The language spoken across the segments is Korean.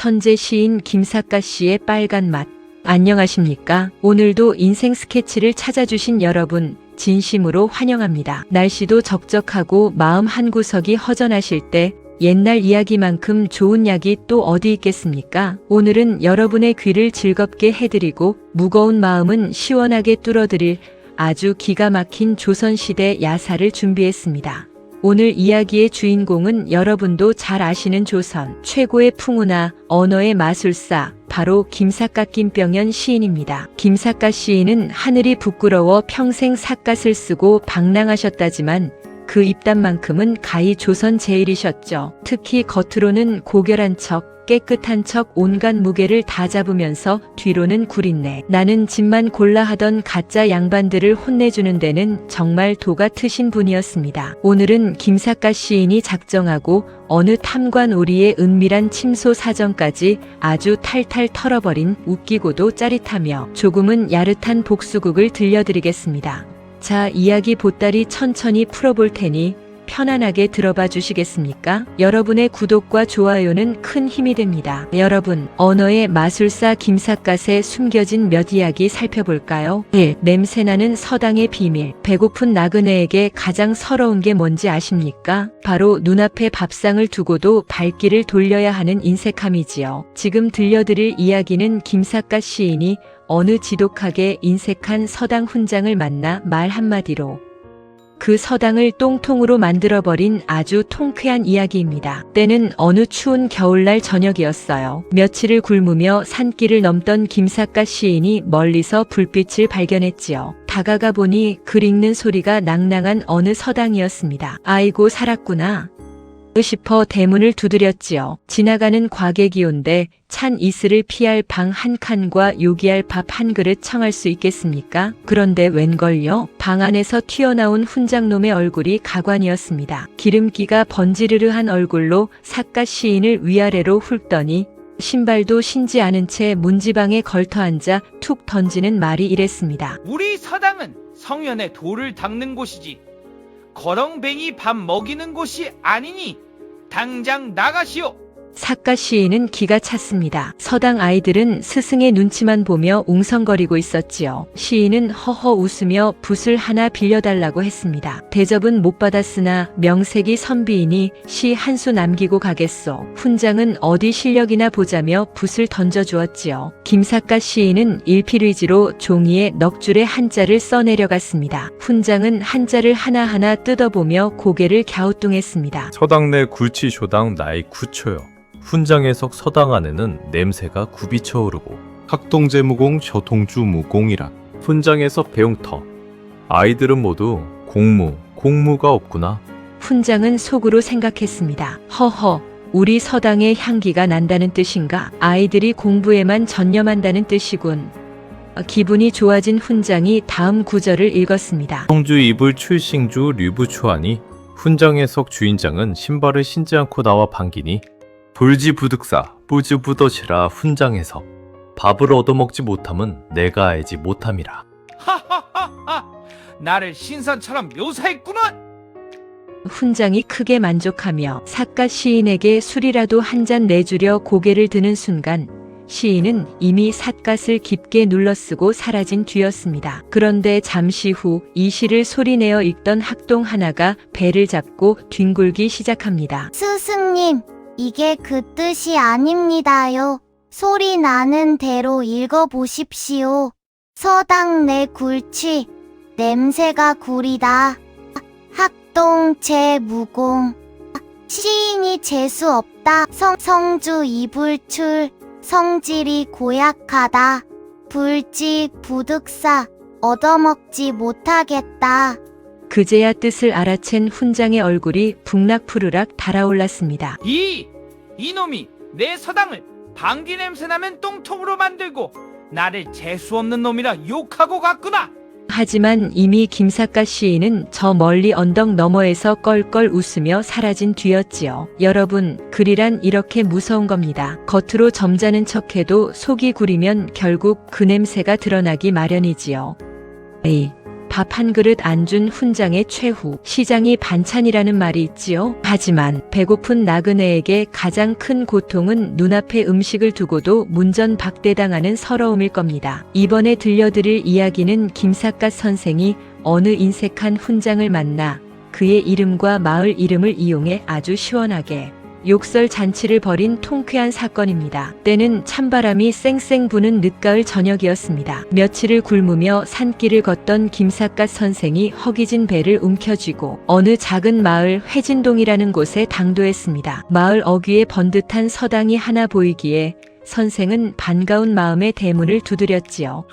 천재 시인 김삿갓 씨의 빨간 맛. 안녕하십니까? 오늘도 인생 스케치를 찾아주신 여러분 진심으로 환영합니다. 날씨도 적적하고 마음 한구석이 허전하실 때 옛날 이야기만큼 좋은 약이 또 어디 있겠습니까? 오늘은 여러분의 귀를 즐겁게 해드리고 무거운 마음은 시원하게 뚫어드릴 아주 기가 막힌 조선시대 야사를 준비했습니다. 오늘 이야기의 주인공은 여러분도 잘 아시는 조선 최고의 풍우나 언어의 마술사 바로 김삿갓 김병연 시인입니다. 김삿갓 시인은 하늘이 부끄러워 평생 삿갓을 쓰고 방랑하셨다지만 그 입담만큼은 가히 조선 제일이셨죠. 특히 겉으로는 고결한 척 깨끗한 척 온갖 무게를 다 잡으면서 뒤로는 구린내 나는 집만 골라 하던 가짜 양반들을 혼내주는 데는 정말 도가 트신 분이었습니다. 오늘은 김삿갓 시인이 작정하고 어느 탐관 오리의 은밀한 침소 사정까지 아주 탈탈 털어버린 웃기고도 짜릿하며 조금은 야릇한 복수극을 들려드리겠습니다. 자, 이야기 보따리 천천히 풀어볼 테니 편안하게 들어봐 주시겠습니까? 여러분의 구독과 좋아요는 큰 힘이 됩니다. 여러분, 언어의 마술사 김삿갓의 숨겨진 몇 이야기 살펴볼까요? 1. 냄새나는 서당의 비밀. 배고픈 나그네에게 가장 서러운 게 뭔지 아십니까? 바로 눈앞에 밥상을 두고도 발길을 돌려야 하는 인색함이지요. 지금 들려드릴 이야기는 김삿갓 시인이 어느 지독하게 인색한 서당 훈장을 만나 말 한마디로 그 서당을 똥통으로 만들어버린 아주 통쾌한 이야기입니다. 때는 어느 추운 겨울날 저녁이었어요. 며칠을 굶으며 산길을 넘던 김삿갓 시인이 멀리서 불빛을 발견했지요. 다가가 보니 글 읽는 소리가 낭낭한 어느 서당이었습니다. 아이고 살았구나 싶어 대문을 두드렸지요. 지나가는 과객이온데 찬 이슬을 피할 방 한 칸과 요기할 밥 한 그릇 청할 수 있겠습니까? 그런데 웬걸요? 방 안에서 튀어나온 훈장놈의 얼굴이 가관이었습니다. 기름기가 번지르르한 얼굴로 삿갓 시인을 위아래로 훑더니 신발도 신지 않은 채 문지방에 걸터앉아 툭 던지는 말이 이랬습니다. 우리 서당은 성현의 돌을 닦는 곳이지 거렁뱅이 밥 먹이는 곳이 아니니 당장 나가시오. 삿갓 시인은 기가 찼습니다. 서당 아이들은 스승의 눈치만 보며 웅성거리고 있었지요. 시인은 허허 웃으며 붓을 하나 빌려달라고 했습니다. 대접은 못 받았으나 명색이 선비이니 시 한 수 남기고 가겠소. 훈장은 어디 실력이나 보자며 붓을 던져주었지요. 김삿갓 시인은 일필의지로 종이에 넉 줄의 한자를 써내려갔습니다. 훈장은 한자를 하나하나 뜯어보며 고개를 갸우뚱했습니다. 서당 내 굴치쇼당 나이 9초요. 훈장해석 서당 안에는 냄새가 굽이쳐 오르고 학동제 무공 저통주 무공이라. 훈장에서 배웅터. 아이들은 모두 공무가 없구나. 훈장은 속으로 생각했습니다. 허허, 우리 서당의 향기가 난다는 뜻인가? 아이들이 공부에만 전념한다는 뜻이군. 기분이 좋아진 훈장이 다음 구절을 읽었습니다. 성주 이불 출싱주 류부추하니 훈장해석 주인장은 신발을 신지 않고 나와 반기니 불지부득사 뿌즈부더시라 훈장해석 밥을 얻어먹지 못함은 내가 알지 못함이라. 하하하하 나를 신선처럼 묘사했구나. 훈장이 크게 만족하며 삿갓 시인에게 술이라도 한 잔 내주려 고개를 드는 순간 시인은 이미 삿갓을 깊게 눌러쓰고 사라진 뒤였습니다. 그런데 잠시 후 이 시를 소리내어 읽던 학동 하나가 배를 잡고 뒹굴기 시작합니다. 스승님, 이게 그 뜻이 아닙니다요. 소리 나는 대로 읽어보십시오. 서당 내 굴치, 냄새가 구리다. 학동 제 무공, 시인이 재수 없다. 성주 이불출, 성질이 고약하다. 불지 부득사, 얻어먹지 못하겠다. 그제야 뜻을 알아챈 훈장의 얼굴이 북락푸르락 달아올랐습니다. 이놈이 내 서당을 방귀 냄새 나면 똥통으로 만들고 나를 재수없는 놈이라 욕하고 갔구나. 하지만 이미 김삿갓 시인은 저 멀리 언덕 너머에서 껄껄 웃으며 사라진 뒤였지요. 여러분, 글이란 이렇게 무서운 겁니다. 겉으로 점잖은 척해도 속이 구리면 결국 그 냄새가 드러나기 마련이지요. 밥 한 그릇 안 준 훈장의 최후. 시장이 반찬이라는 말이 있지요. 하지만 배고픈 나그네에게 가장 큰 고통은 눈앞에 음식을 두고도 문전박대당하는 서러움일 겁니다. 이번에 들려드릴 이야기는 김삿갓 선생이 어느 인색한 훈장을 만나 그의 이름과 마을 이름을 이용해 아주 시원하게 욕설 잔치를 벌인 통쾌한 사건입니다. 때는 찬바람이 쌩쌩 부는 늦가을 저녁이었습니다. 며칠을 굶으며 산길을 걷던 김삿갓 선생이 허기진 배를 움켜쥐고 어느 작은 마을 회진동이라는 곳에 당도했습니다. 마을 어귀에 번듯한 서당이 하나 보이기에 선생은 반가운 마음에 대문을 두드렸지요.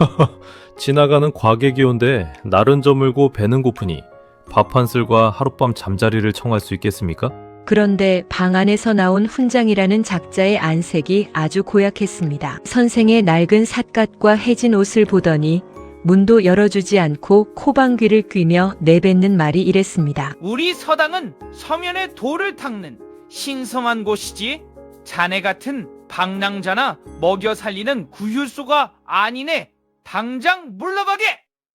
지나가는 과객이 온데 날은 저물고 배는 고프니 밥 한 쓸과 하룻밤 잠자리를 청할 수 있겠습니까? 그런데 방 안에서 나온 훈장이라는 작자의 안색이 아주 고약했습니다. 선생의 낡은 삿갓과 해진 옷을 보더니 문도 열어주지 않고 코방귀를 뀌며 내뱉는 말이 이랬습니다. 우리 서당은 서면에 돌을 닦는 신성한 곳이지 자네 같은 방랑자나 먹여 살리는 구휼소가 아니네. 당장 물러가게!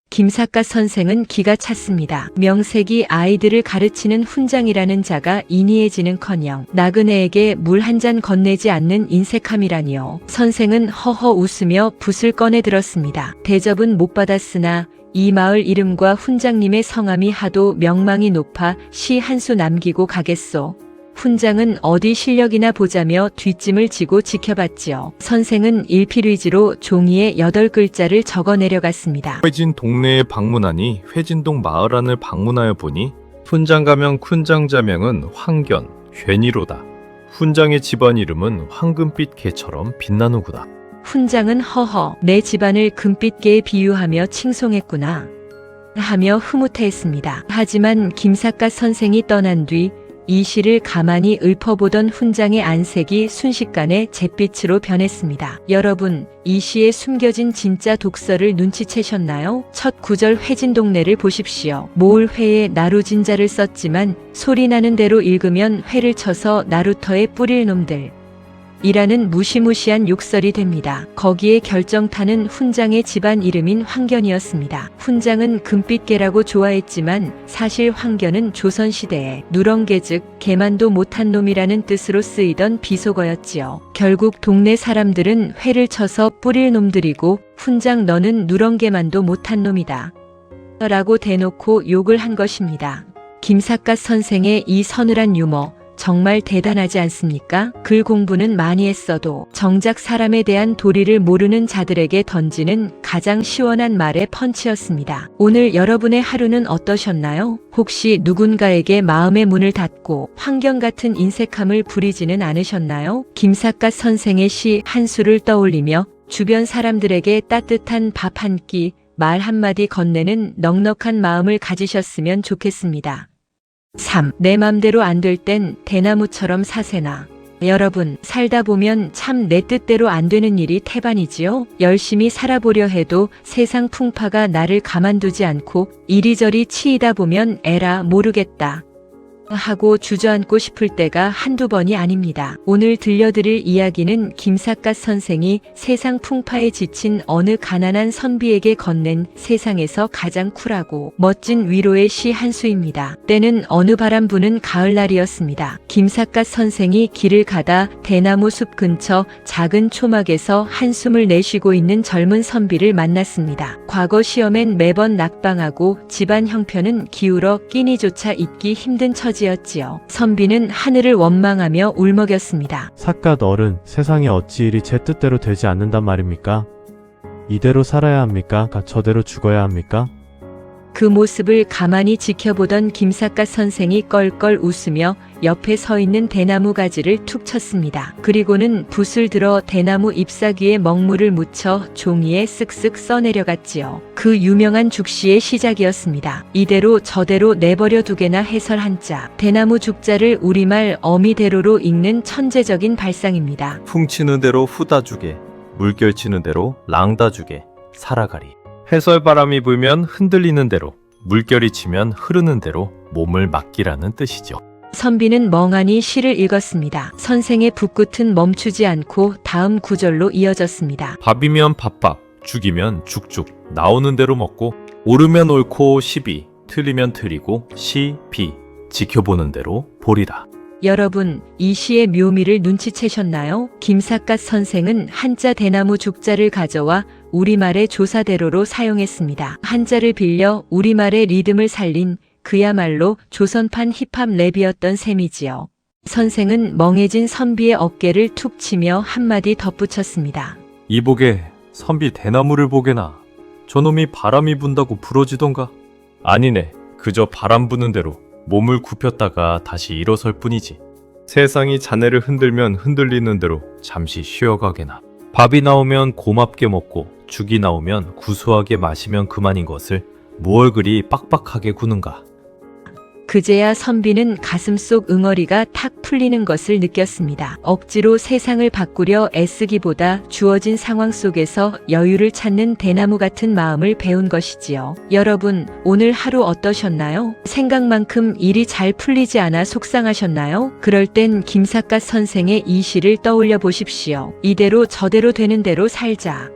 김삿갓 선생은 기가 찼습니다. 명색이 아이들을 가르치는 훈장이라는 자가 인이해지는커녕 나그네에게 물 한 잔 건네지 않는 인색함이라니요. 선생은 허허 웃으며 붓을 꺼내 들었습니다. 대접은 못 받았으나 이 마을 이름과 훈장님의 성함이 하도 명망이 높아 시 한 수 남기고 가겠소. 훈장은 어디 실력이나 보자며 뒷짐을 지고 지켜봤지요. 선생은 일필위지로 종이에 8글자를 적어 내려갔습니다. 회진 동네에 방문하니 회진동 마을 안을 방문하여 보니 훈장 가명 쿤장 자명은 황견, 괜이로다. 훈장의 집안 이름은 황금빛 개처럼 빛나는구나. 훈장은 허허 내 집안을 금빛개에 비유하며 칭송했구나 하며 흐뭇해했습니다. 하지만 김삿갓 선생이 떠난 뒤 이 시를 가만히 읊어보던 훈장의 안색이 순식간에 잿빛으로 변했습니다. 여러분, 이 시에 숨겨진 진짜 독서를 눈치채셨나요? 첫 구절 회진동네를 보십시오. 모을 회에 나루진자를 썼지만 소리나는 대로 읽으면 회를 쳐서 나루터에 뿌릴 놈들 이라는 무시무시한 욕설이 됩니다. 거기에 결정타는 훈장의 집안 이름인 황견이었습니다. 훈장은 금빛개라고 좋아했지만 사실 황견은 조선시대에 누렁개 즉 개만도 못한 놈이라는 뜻으로 쓰이던 비속어였지요. 결국 동네 사람들은 회를 쳐서 뿌릴 놈들이고 훈장 너는 누렁개만도 못한 놈이다 라고 대놓고 욕을 한 것입니다. 김삿갓 선생의 이 서늘한 유머 정말 대단하지 않습니까? 글 공부는 많이 했어도 정작 사람에 대한 도리를 모르는 자들에게 던지는 가장 시원한 말의 펀치였습니다. 오늘 여러분의 하루는 어떠셨나요? 혹시 누군가에게 마음의 문을 닫고 환경 같은 인색함을 부리지는 않으셨나요? 김삿갓 선생의 시 한 수를 떠올리며 주변 사람들에게 따뜻한 밥 한 끼, 말 한마디 건네는 넉넉한 마음을 가지셨으면 좋겠습니다. 3. 내 맘대로 안 될 땐 대나무처럼 사세나. 여러분, 살다 보면 참 내 뜻대로 안 되는 일이 태반이지요. 열심히 살아보려 해도 세상 풍파가 나를 가만두지 않고 이리저리 치이다 보면 에라 모르겠다 하고 주저앉고 싶을 때가 한두 번이 아닙니다. 오늘 들려드릴 이야기는 김삿갓 선생이 세상 풍파에 지친 어느 가난한 선비에게 건넨 세상에서 가장 쿨하고 멋진 위로의 시 한 수입니다. 때는 어느 바람 부는 가을날이었습니다. 김삿갓 선생이 길을 가다 대나무 숲 근처 작은 초막에서 한숨을 내쉬고 있는 젊은 선비를 만났습니다. 과거 시험엔 매번 낙방하고 집안 형편은 기울어 끼니조차 잊기 힘든 처지였지요. 선비는 하늘을 원망하며 울먹였습니다. 삿갓 어른, 세상에 어찌 일이 제 뜻대로 되지 않는단 말입니까? 이대로 살아야 합니까? 저대로 죽어야 합니까? 그 모습을 가만히 지켜보던 김삿갓 선생이 껄껄 웃으며 옆에 서 있는 대나무 가지를 툭 쳤습니다. 그리고는 붓을 들어 대나무 잎사귀에 먹물을 묻혀 종이에 쓱쓱 써내려갔지요. 그 유명한 죽시의 시작이었습니다. 이대로 저대로 내버려 두게나 해설 한자. 대나무 죽자를 우리말 어미대로로 읽는 천재적인 발상입니다. 풍치는 대로 후다주게, 물결치는 대로 랑다주게, 살아가리. 해설바람이 불면 흔들리는 대로, 물결이 치면 흐르는 대로 몸을 맡기라는 뜻이죠. 선비는 멍하니 시를 읽었습니다. 선생의 붓끝은 멈추지 않고 다음 구절로 이어졌습니다. 밥이면 밥밥, 죽이면 죽죽, 나오는 대로 먹고 옳으면 옳고 시비, 틀리면 틀리고 시비, 지켜보는 대로 보리라. 여러분, 이 시의 묘미를 눈치채셨나요? 김삿갓 선생은 한자 대나무 죽자를 가져와 우리말의 조사대로로 사용했습니다. 한자를 빌려 우리말의 리듬을 살린 그야말로 조선판 힙합 랩이었던 셈이지요. 선생은 멍해진 선비의 어깨를 툭 치며 한마디 덧붙였습니다. 이복에 선비 대나무를 보게나. 저놈이 바람이 분다고 부러지던가. 아니네. 그저 바람 부는 대로 몸을 굽혔다가 다시 일어설 뿐이지. 세상이 자네를 흔들면 흔들리는 대로 잠시 쉬어가게나. 밥이 나오면 고맙게 먹고 죽이 나오면 구수하게 마시면 그만인 것을 무얼 그리 빡빡하게 구는가. 그제야 선비는 가슴속 응어리가 탁 풀리는 것을 느꼈습니다. 억지로 세상을 바꾸려 애쓰기보다 주어진 상황 속에서 여유를 찾는 대나무 같은 마음을 배운 것이지요. 여러분, 오늘 하루 어떠셨나요? 생각만큼 일이 잘 풀리지 않아 속상하셨나요? 그럴 땐 김삿갓 선생의 이 시를 떠올려 보십시오. 이대로 저대로 되는 대로 살자.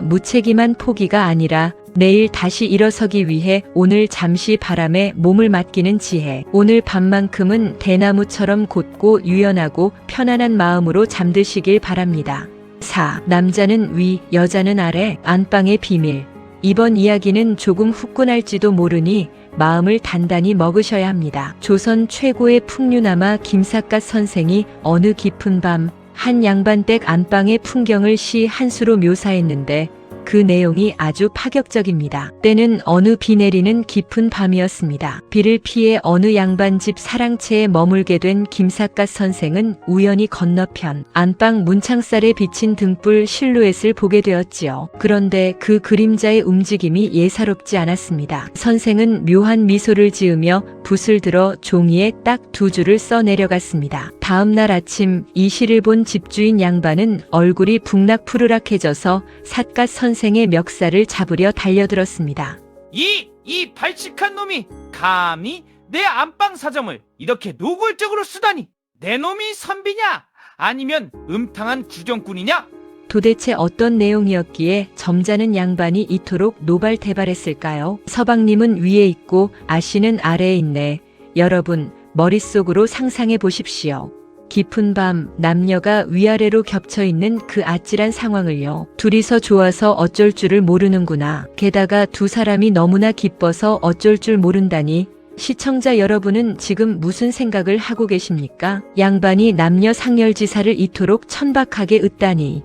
무책임한 포기가 아니라 내일 다시 일어서기 위해 오늘 잠시 바람에 몸을 맡기는 지혜. 오늘 밤만큼은 대나무처럼 곧고 유연하고 편안한 마음으로 잠드시길 바랍니다. 4. 남자는 위, 여자는 아래. 안방의 비밀. 이번 이야기는 조금 후끈할지도 모르니 마음을 단단히 먹으셔야 합니다. 조선 최고의 풍류남아 김삿갓 선생이 어느 깊은 밤 한 양반댁 안방의 풍경을 시 한 수로 묘사했는데 그 내용이 아주 파격적입니다. 때는 어느 비 내리는 깊은 밤이었습니다. 비를 피해 어느 양반 집 사랑채에 머물게 된 김삿갓 선생은 우연히 건너편 안방 문창살에 비친 등불 실루엣을 보게 되었지요. 그런데 그 그림자의 움직임이 예사롭지 않았습니다. 선생은 묘한 미소를 지으며 붓을 들어 종이에 딱 2줄을 써 내려갔습니다. 다음 날 아침 이 시를 본 집주인 양반은 얼굴이 북락푸르락해져서 삿갓 선생의 멱살을 잡으려 달려들었습니다. 이 발칙한 놈이 감히 내 안방 사정을 이렇게 노골적으로 쓰다니. 내 놈이 선비냐? 아니면 음탕한 구정꾼이냐? 도대체 어떤 내용이었기에 점잖은 양반이 이토록 노발대발했을까요? 서방님은 위에 있고 아씨는 아래에 있네. 여러분, 머릿속으로 상상해 보십시오. 깊은 밤 남녀가 위아래로 겹쳐있는 그 아찔한 상황을요. 둘이서 좋아서 어쩔 줄을 모르는구나. 게다가 두 사람이 너무나 기뻐서 어쩔 줄 모른다니. 시청자 여러분은 지금 무슨 생각을 하고 계십니까? 양반이 남녀 상렬지사를 이토록 천박하게 으다니.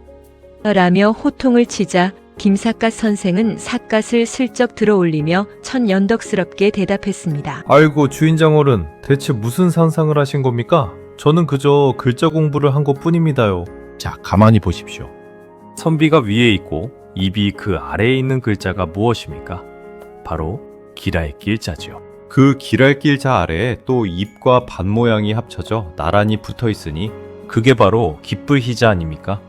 라며 호통을 치자 김삿갓 선생은 삿갓을 슬쩍 들어올리며 천연덕스럽게 대답했습니다. 아이고 주인장 어른, 대체 무슨 상상을 하신 겁니까? 저는 그저 글자 공부를 한 것뿐입니다요. 자, 가만히 보십시오. 선비가 위에 있고 입이 그 아래에 있는 글자가 무엇입니까? 바로 기랄길자지요. 그 기랄길자 아래에 또 입과 반 모양이 합쳐져 나란히 붙어 있으니 그게 바로 기뿔희자 아닙니까?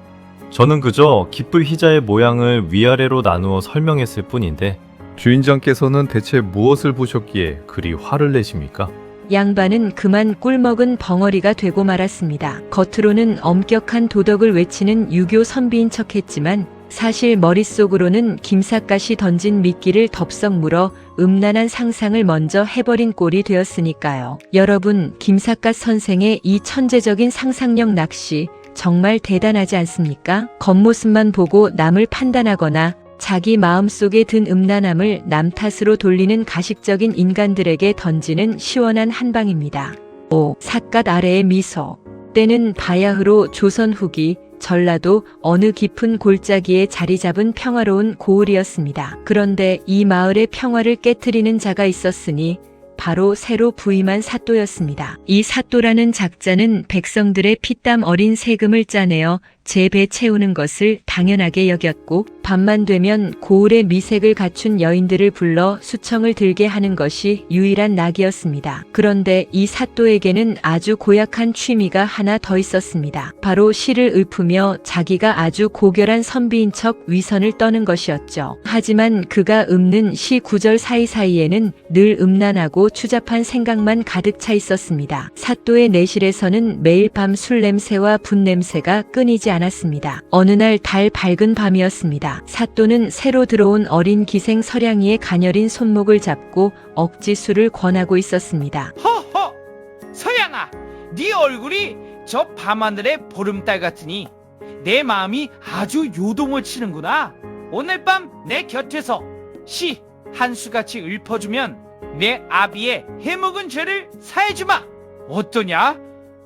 저는 그저 기뿔희자의 모양을 위아래로 나누어 설명했을 뿐인데 주인장께서는 대체 무엇을 보셨기에 그리 화를 내십니까? 양반은 그만 꿀먹은 벙어리가 되고 말았습니다. 겉으로는 엄격한 도덕을 외치는 유교 선비인 척했지만 사실 머릿속으로는 김삿갓이 던진 미끼를 덥석 물어 음란한 상상을 먼저 해버린 꼴이 되었으니까요. 여러분, 김삿갓 선생의 이 천재적인 상상력 낚시 정말 대단하지 않습니까? 겉모습만 보고 남을 판단하거나 자기 마음속에 든 음란함을 남 탓으로 돌리는 가식적인 인간들에게 던지는 시원한 한방입니다. 5. 삿갓 아래의 미소. 때는 바야흐로 조선 후기 전라도 어느 깊은 골짜기에 자리 잡은 평화로운 고을이었습니다. 그런데 이 마을의 평화를 깨트리는 자가 있었으니 바로 새로 부임한 사또였습니다. 이 사또라는 작자는 백성들의 피땀 어린 세금을 짜내어 제 배 채우는 것을 당연하게 여겼고 밤만 되면 고을의 미색을 갖춘 여인들을 불러 수청을 들게 하는 것이 유일한 낙이었습니다. 그런데 이 사또에게는 아주 고약한 취미가 하나 더 있었습니다. 바로 시를 읊으며 자기가 아주 고결한 선비인 척 위선을 떠는 것이었죠. 하지만 그가 읊는 시 구절 사이사이에는 늘 음란하고 추잡한 생각만 가득 차 있었습니다. 사또의 내실에서는 매일 밤 술 냄새와 분 냄새가 끊이지 않았습니다. 어느 날 달 밝은 밤이었습니다. 사또는 새로 들어온 어린 기생 서량이의 가녀린 손목을 잡고 억지수를 권하고 있었습니다. 허허! 서양아, 네 얼굴이 저 밤하늘의 보름달 같으니 내 마음이 아주 요동을 치는구나. 오늘 밤 내 곁에서 시 한 수같이 읊어주면 내 아비의 해묵은 죄를 사해주마. 어떠냐?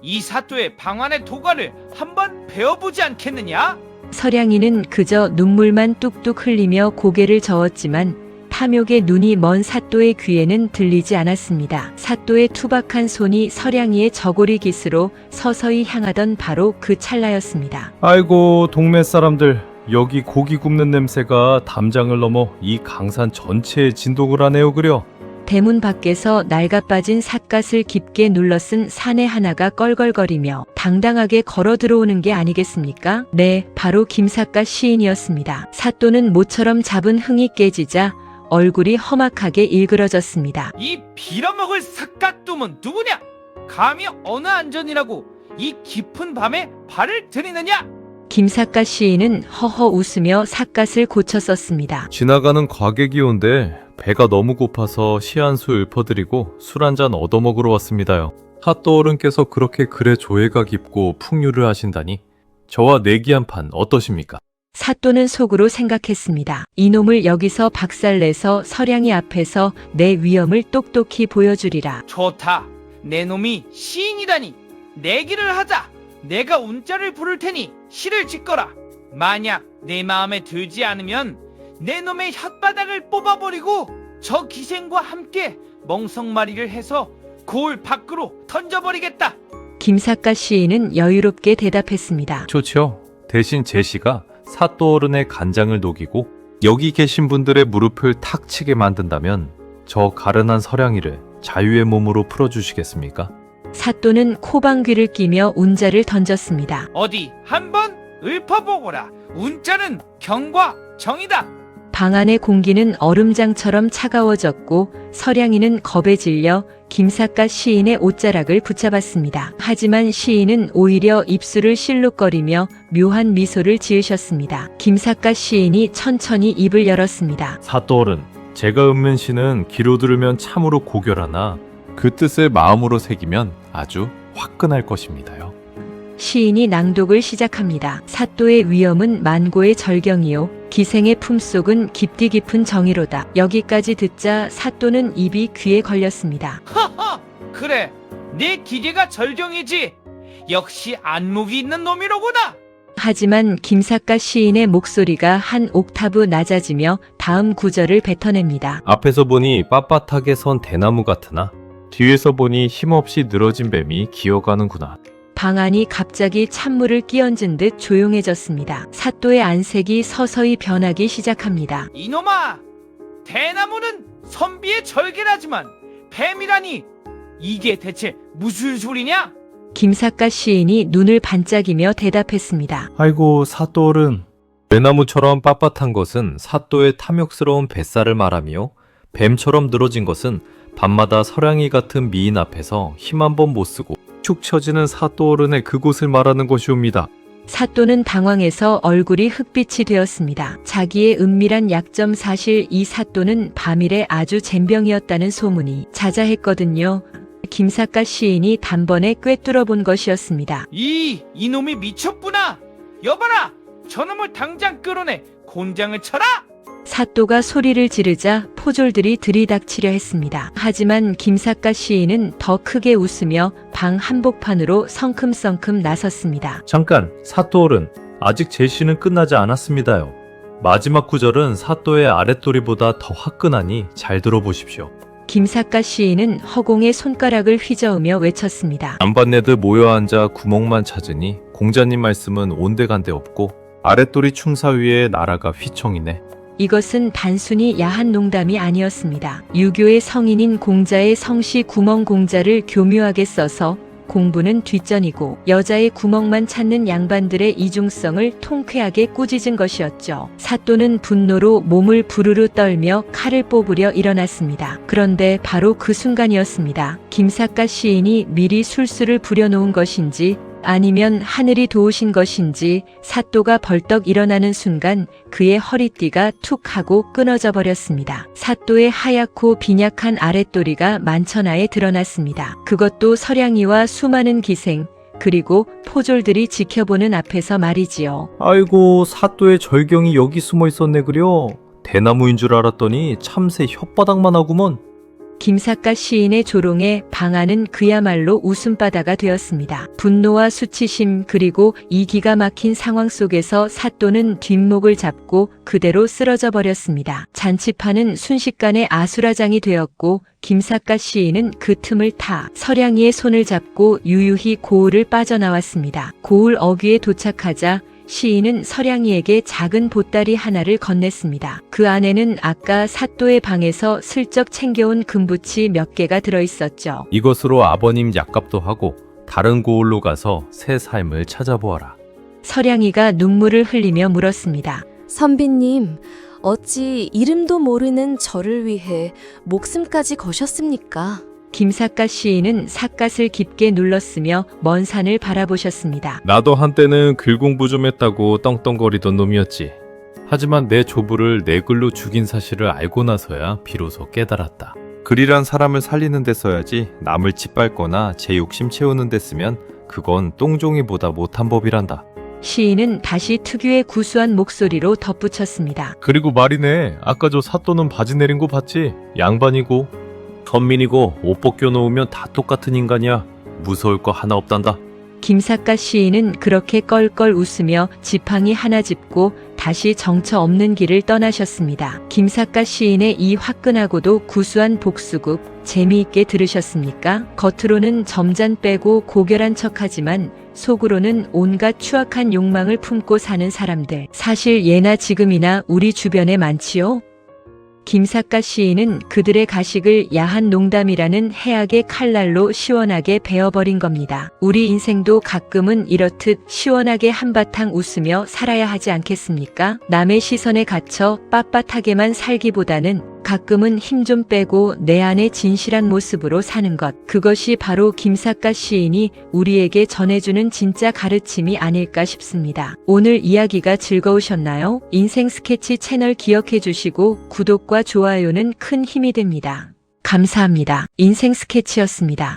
이 사또의 방안의 도가를 한번 배워보지 않겠느냐? 서량이는 그저 눈물만 뚝뚝 흘리며 고개를 저었지만 탐욕의 눈이 먼 사또의 귀에는 들리지 않았습니다. 사또의 투박한 손이 서량이의 저고리 깃으로 서서히 향하던 바로 그 찰나였습니다. 아이고 동네 사람들, 여기 고기 굽는 냄새가 담장을 넘어 이 강산 전체에 진동을 하네요 그려. 대문 밖에서 낡아빠진 삿갓을 깊게 눌러쓴 사내 하나가 껄껄거리며 당당하게 걸어 들어오는 게 아니겠습니까? 네, 바로 김삿갓 시인이었습니다. 사또는 모처럼 잡은 흥이 깨지자 얼굴이 험악하게 일그러졌습니다. 이 빌어먹을 삿갓dum은 누구냐? 감히 어느 안전이라고 이 깊은 밤에 발을 들이느냐? 김삿갓 시인은 허허 웃으며 삿갓을 고쳤었습니다. 지나가는 과객이 온데 배가 너무 고파서 시 한 수 읊어드리고 술 한 잔 얻어먹으러 왔습니다요. 사또 어른께서 그렇게 글에 조예가 깊고 풍류를 하신다니 저와 내기 한 판 어떠십니까? 사또는 속으로 생각했습니다. 이놈을 여기서 박살내서 서량이 앞에서 내 위엄을 똑똑히 보여주리라. 좋다. 내 놈이 시인이다니 내기를 하자. 내가 운자를 부를 테니 시를 짓거라. 만약 내 마음에 들지 않으면 내 놈의 혓바닥을 뽑아버리고 저 기생과 함께 멍석마리를 해서 거울 밖으로 던져버리겠다. 김삿갓 시인은 여유롭게 대답했습니다. 좋죠. 대신 제 시가 사또 어른의 간장을 녹이고 여기 계신 분들의 무릎을 탁 치게 만든다면 저 가련한 서량이를 자유의 몸으로 풀어주시겠습니까? 사또는 코방귀를 끼며 운자를 던졌습니다. 어디 한번 읊어보거라. 운자는 경과 정이다. 방 안의 공기는 얼음장처럼 차가워졌고 서량이는 겁에 질려 김삿갓 시인의 옷자락을 붙잡았습니다. 하지만 시인은 오히려 입술을 실룩거리며 묘한 미소를 지으셨습니다. 김삿갓 시인이 천천히 입을 열었습니다. 사또 어른, 제가 읊는 시는 귀로 들으면 참으로 고결하나 그 뜻을 마음으로 새기면 아주 화끈할 것입니다요. 시인이 낭독을 시작합니다. 사또의 위엄은 만고의 절경이요 기생의 품속은 깊디 깊은 정의로다. 여기까지 듣자 사또는 입이 귀에 걸렸습니다. 하하! 그래, 내 기계가 절경이지. 역시 안목이 있는 놈이로구나. 하지만 김삿갓 시인의 목소리가 한 옥타브 낮아지며 다음 구절을 뱉어냅니다. 앞에서 보니 빳빳하게 선 대나무 같으나 뒤에서 보니 힘없이 늘어진 뱀이 기어가는구나. 방 안이 갑자기 찬물을 끼얹은 듯 조용해졌습니다. 사또의 안색이 서서히 변하기 시작합니다. 이놈아! 대나무는 선비의 절개라지만 뱀이라니 이게 대체 무슨 소리냐? 김삿갓 시인이 눈을 반짝이며 대답했습니다. 아이고 사또 어른, 대나무처럼 빳빳한 것은 사또의 탐욕스러운 뱃살을 말하며 뱀처럼 늘어진 것은 밤마다 서량이 같은 미인 앞에서 힘 한 번 못 쓰고 축 처지는 사또 어른의 그곳을 말하는 것이옵니다. 사또는 당황해서 얼굴이 흑빛이 되었습니다. 자기의 은밀한 약점 사실 이 사또는 밤일에 아주 젬병이었다는 소문이 자자했거든요. 김삿갓 시인이 단번에 꿰뚫어 본 것이었습니다. 이놈이 미쳤구나. 여봐라, 저놈을 당장 끌어내 곤장을 쳐라. 사또가 소리를 지르자 포졸들이 들이닥치려 했습니다. 하지만 김삿갓 시인은 더 크게 웃으며 방 한복판으로 성큼성큼 나섰습니다. 잠깐, 사또 어른, 아직 제 시는 끝나지 않았습니다요. 마지막 구절은 사또의 아랫도리보다 더 화끈하니 잘 들어보십시오. 김삿갓 시인은 허공에 손가락을 휘저으며 외쳤습니다. 안반네들 모여 앉아 구멍만 찾으니 공자님 말씀은 온데간데 없고 아랫도리 충사 위에 나라가 휘청이네. 이것은 단순히 야한 농담이 아니었습니다. 유교의 성인인 공자의 성씨 구멍 공자를 교묘하게 써서 공부는 뒷전이고 여자의 구멍만 찾는 양반들의 이중성을 통쾌하게 꾸짖은 것이었죠. 사또는 분노로 몸을 부르르 떨며 칼을 뽑으려 일어났습니다. 그런데 바로 그 순간이었습니다. 김삿갓 시인이 미리 술수를 부려놓은 것인지 아니면 하늘이 도우신 것인지 사또가 벌떡 일어나는 순간 그의 허리띠가 툭 하고 끊어져 버렸습니다. 사또의 하얗고 빈약한 아랫도리가 만천하에 드러났습니다. 그것도 서량이와 수많은 기생, 그리고 포졸들이 지켜보는 앞에서 말이지요. 아이고, 사또의 절경이 여기 숨어 있었네 그려. 대나무인 줄 알았더니 참새 혓바닥만 하구먼. 김삿갓 시인의 조롱에 방아는 그야말로 웃음바다가 되었습니다. 분노와 수치심 그리고 이 기가 막힌 상황 속에서 사또는 뒷목을 잡고 그대로 쓰러져 버렸습니다. 잔치판은 순식간에 아수라장이 되었고 김삿갓 시인은 그 틈을 타 서량이의 손을 잡고 유유히 고을을 빠져나왔습니다. 고을 어귀에 도착하자 시인은 서량이에게 작은 보따리 하나를 건넸습니다. 그 안에는 아까 사또의 방에서 슬쩍 챙겨온 금붙이 몇 개가 들어있었죠. 이것으로 아버님 약값도 하고 다른 고을로 가서 새 삶을 찾아보아라. 서량이가 눈물을 흘리며 물었습니다. 선비님, 어찌 이름도 모르는 저를 위해 목숨까지 거셨습니까? 김삿갓 시인은 삿갓을 깊게 눌렀으며 먼 산을 바라보셨습니다. 나도 한때는 글 공부 좀 했다고 떵떵거리던 놈이었지. 하지만 내 조부를 내 글로 죽인 사실을 알고 나서야 비로소 깨달았다. 글이란 사람을 살리는 데 써야지 남을 짓밟거나 제 욕심 채우는 데 쓰면 그건 똥종이보다 못한 법이란다. 시인은 다시 특유의 구수한 목소리로 덧붙였습니다. 그리고 말이네. 아까 저 사또는 바지 내린 거 봤지? 양반이고 선민이고 옷 벗겨 놓으면 다 똑같은 인간이야. 무서울 거 하나 없단다. 김삿갓 시인은 그렇게 껄껄 웃으며 지팡이 하나 짚고 다시 정처 없는 길을 떠나셨습니다. 김삿갓 시인의 이 화끈하고도 구수한 복수극 재미있게 들으셨습니까? 겉으로는 점잔 빼고 고결한 척하지만 속으로는 온갖 추악한 욕망을 품고 사는 사람들, 사실 예나 지금이나 우리 주변에 많지요? 김삿갓 시인은 그들의 가식을 야한 농담이라는 해악의 칼날로 시원하게 베어버린 겁니다. 우리 인생도 가끔은 이렇듯 시원하게 한바탕 웃으며 살아야 하지 않겠습니까? 남의 시선에 갇혀 빳빳하게만 살기보다는 가끔은 힘 좀 빼고 내 안의 진실한 모습으로 사는 것. 그것이 바로 김삿갓 시인이 우리에게 전해주는 진짜 가르침이 아닐까 싶습니다. 오늘 이야기가 즐거우셨나요? 인생 스케치 채널 기억해 주시고 구독과 좋아요는 큰 힘이 됩니다. 감사합니다. 인생 스케치였습니다.